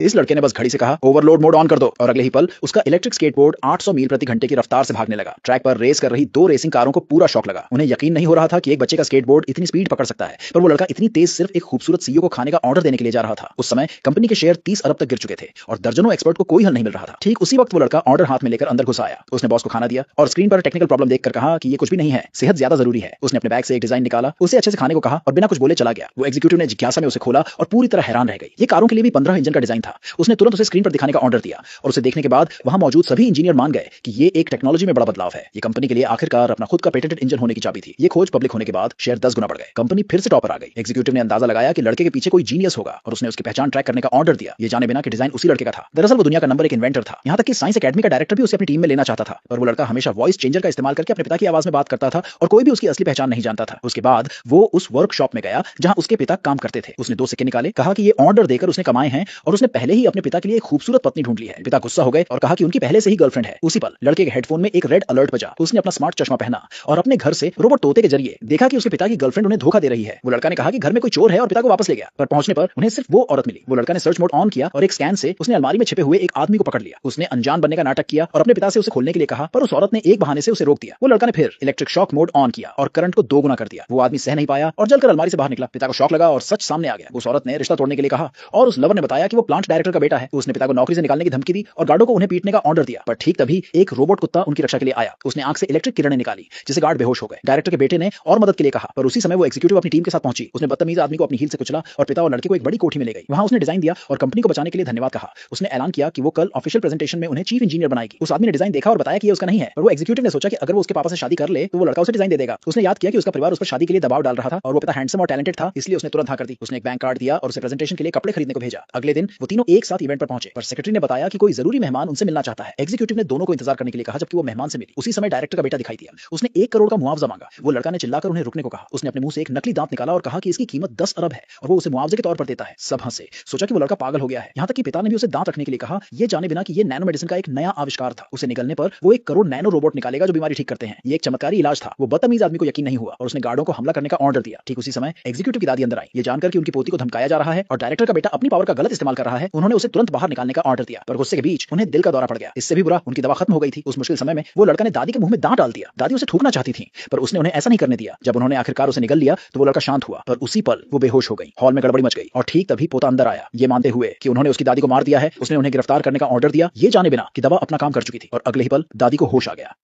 इस लड़के ने बस घड़ी से कहा ओवरलोड मोड ऑन कर दो और अगले ही पल उसका इलेक्ट्रिक स्केटबोर्ड 800 मील प्रति घंटे की रफ्तार से भागने लगा। ट्रैक पर रेस कर रही दो रेसिंग कारों को पूरा शॉक लगा। उन्हें यकीन नहीं हो रहा था कि एक बच्चे का स्केटबोर्ड इतनी स्पीड पकड़ सकता है, पर वो लड़का इतनी तेज सिर्फ एक खूबसूरत सीईओ को खाने का ऑर्डर देने के लिए जा रहा था। उस समय कंपनी के शेयर 30 अरब तक गिर चुके थे और दर्जनों एक्सपर्ट को कोई हल नहीं मिल रहा था। ठीक उसी वक्त वो लड़का ऑर्डर हाथ में लेकर अंदर घुस आया। उसने बॉस को खाना दिया और स्क्रीन पर टेक्निकल प्रॉब्लम देखकर कहा कि ये कुछ भी नहीं है, सेहत ज्यादा जरूरी है। उसने अपने बैग से एक डिजाइन निकाला, उसे अच्छे से खाने को कहा और बिना कुछ बोले चला गया। वो एग्जीक्यूटिव ने जिज्ञासा में उसे खोला और पूरी तरह हैरान रह गई। ये कारों के लिए भी 15 इंजन का डिजाइन था। उसने तुरंत उसे स्क्रीन पर दिखाने का ऑर्डर दिया और उसे देखने के बाद वहां मौजूद सभी इंजीनियर मान गए कि ये एक टेक्नोलॉजी में बड़ा बदलाव है। ये कंपनी के लिए आखिरकार अपना खुद का पेटेंटेड इंजन होने की चाबी थी। ये खोज पब्लिक होने के बाद शेयर 10 गुना बढ़ गए। कंपनी फिर से टॉपर आ गई। एग्जीक्यूटिव ने अंदाजा लगाया कि लड़के के पीछे कोई जीनियस होगा और उसने उसकी पहचान ट्रैक करने का ऑर्डर दिया, ये जाने बिना कि डिजाइन उसी लड़के का था। दरअसल वो दुनिया का नंबर 1 इन्वेंटर था। यहाँ तक कि साइंस एकेडमी का डायरेक्टर भी उसे अपनी टीम में लेना चाहता था, पर वो लड़का हमेशा वॉइस चेंजर का इस्तेमाल करके अपने पिता की आवाज में बात करता था और कोई भी उसकी असली पहचान नहीं जानता था। उसके बाद वो उस वर्कशॉप में गया जहां उसके पिता काम करते थे। उसने 2 सिक्के निकाले, कहा कि ये ऑर्डर देकर उसने कमाए हैं और उसने पहले ही अपने पिता के लिए एक खूबसूरत पत्नी ढूंढ ली है। पिता गुस्सा हो गए और कहा कि उनकी पहले से ही गर्लफ्रेंड है। उसी पल लड़के के हेडफोन में एक रेड अलर्ट बजा। उसने अपना स्मार्ट चश्मा पहना और अपने घर से रोबोट तोते के जरिए देखा कि उसके पिता की गर्लफ्रेंड उन्हें धोखा दे रही है। वो लड़का ने कहा कि घर में कोई चोर है और पिता को वापस ले गया, पर पहुंचने पर उन्हें सिर्फ वो औरत मिली। वो लड़का ने सर्च मोड ऑन किया और एक स्कैन से उसने अलमारी में छिपे हुए एक आदमी को पकड़ लिया। उसने अनजान बनने का नाटक किया और अपने पिता से उसे खोलने के लिए कहा, पर उस औरत ने एक बहाने से उसे रोक दिया। वो लड़का ने फिर इलेक्ट्रिक शॉक मोड ऑन किया और करंट को 2 गुना कर दिया। वो आदमी सह नहीं पाया और जलकर अलमारी से बाहर निकला। पिता को शॉक लगा और सच सामने आ गया। उस औरत ने रिश्ता तोड़ने के लिए कहा और उस लवर ने बताया कि वो प्लांट डायरेक्टर का बेटा है। उसने पिता को नौकरी से निकालने की धमकी दी और गार्डों को उन्हें पीटने का ऑर्डर दिया, पर ठीक तभी एक रोबोट कुत्ता उनकी रक्षा के लिए आया। उसने आंख से इलेक्ट्रिक किरणें निकाली जिसे गार्ड बेहोश हो गए। डायरेक्टर के बेटे ने और मदद के लिए कहा, पर उसी समय वो एग्जीक्यूटिव अपनी टीम के साथ पहुंची। उसने बदतमीज आदमी को अपनी हील से कुचला और पिता और लड़के को एक बड़ी कोठी में ले गई। वहां उसने डिजाइन दिया और कंपनी को बचाने के लिए धन्यवाद कहा। उसने ऐलान किया कि वो कल ऑफिशियल प्रेजेंटेशन में उन्हें चीफ इंजीनियर बनाएगी। उस आदमी ने डिजाइन देखा और बताया कि ये उसका नहीं है, पर वो एग्जीक्यूटिव ने सोचा कि अगर वो उसके पापा से शादी कर ले तो वो लड़का उसे डिजाइन दे देगा। उसने याद किया कि उसका परिवार उस पर शादी के लिए दबाव डाल रहा था और वो पिता हैंडसम और टैलेंटेड था, इसलिए उसने तुरंत हाँ कर दी। उसने एक बैंक कार्ड दिया और उसे प्रेजेंटेशन के लिए कपड़े खरीदने को भेजा। अगले दिन वो तीनों एक साथ इवेंट पर पहुंचे, पर सेक्रेटरी ने बताया कि कोई जरूरी मेहमान उनसे मिलना चाहता है। एग्जीक्यूटिव ने दोनों को इंतजार करने के लिए कहा जबकि वो मेहमान से मिली। उसी समय डायरेक्टर का बेटा दिखाई दिया। उसने 1 करोड़ का मुआवजा मांगा। वो लड़का ने चिल्लाकर उन्हें रुकने को कहा। उसने अपने मुंह से एक नकली दांत निकाला और कहा कि इसकी कीमत 10 अरब है और वो उसे मुआवजे के तौर पर देता है। सब हंसे, सोचा कि वो लड़का पागल हो गया है। यहाँ तक कि पिता ने भी उसे दांत रखने के लिए कहा, ये जाने बिना कि ये नैनो मेडिसिन का एक नया आविष्कार था। उसे निकलने पर वो 1 करोड़ नैनो रोबोट निकालेगा जो बीमारी ठीक करते हैं। ये एक चमत्कारी इलाज था। वो बदतमीज आदमी को यकीन नहीं हुआ और उसने गार्डों को हमला करने का ऑर्डर दिया। ठीक उसी समय एग्जीक्यूटिव की दादी अंदर आई। ये जानकर कि उनकी पोती को धमकाया जा रहा है और डायरेक्टर का बेटा अपनी पावर का गलत इस्तेमाल कर रहा है, उन्होंने उसे तुरंत बाहर निकालने का ऑर्डर दिया। पर गुस्से के बीच उन्हें दिल का दौरा पड़ गया। इससे भी बुरा उनकी दवा खत्म हो गई थी। उस मुश्किल समय में वो लड़का ने दादी के मुंह में दांत डाल दिया। दादी उसे थूकना चाहती थी, पर उसने उन्हें ऐसा नहीं करने दिया। जब उन्होंने आखिरकार उसे निगल लिया तो वो लड़का शांत हुआ, पर उसी पल वो बेहोश हो गई। हॉल में गड़बड़ी मच गई और ठीक तभी पोता अंदर आया, ये मानते हुए कि उन्होंने उसकी दादी को मार दिया है। उसने उन्हें गिरफ्तार करने का ऑर्डर दिया, ये जाने बिना कि दवा अपना काम कर चुकी थी और अगले ही पल दादी को होश आ गया।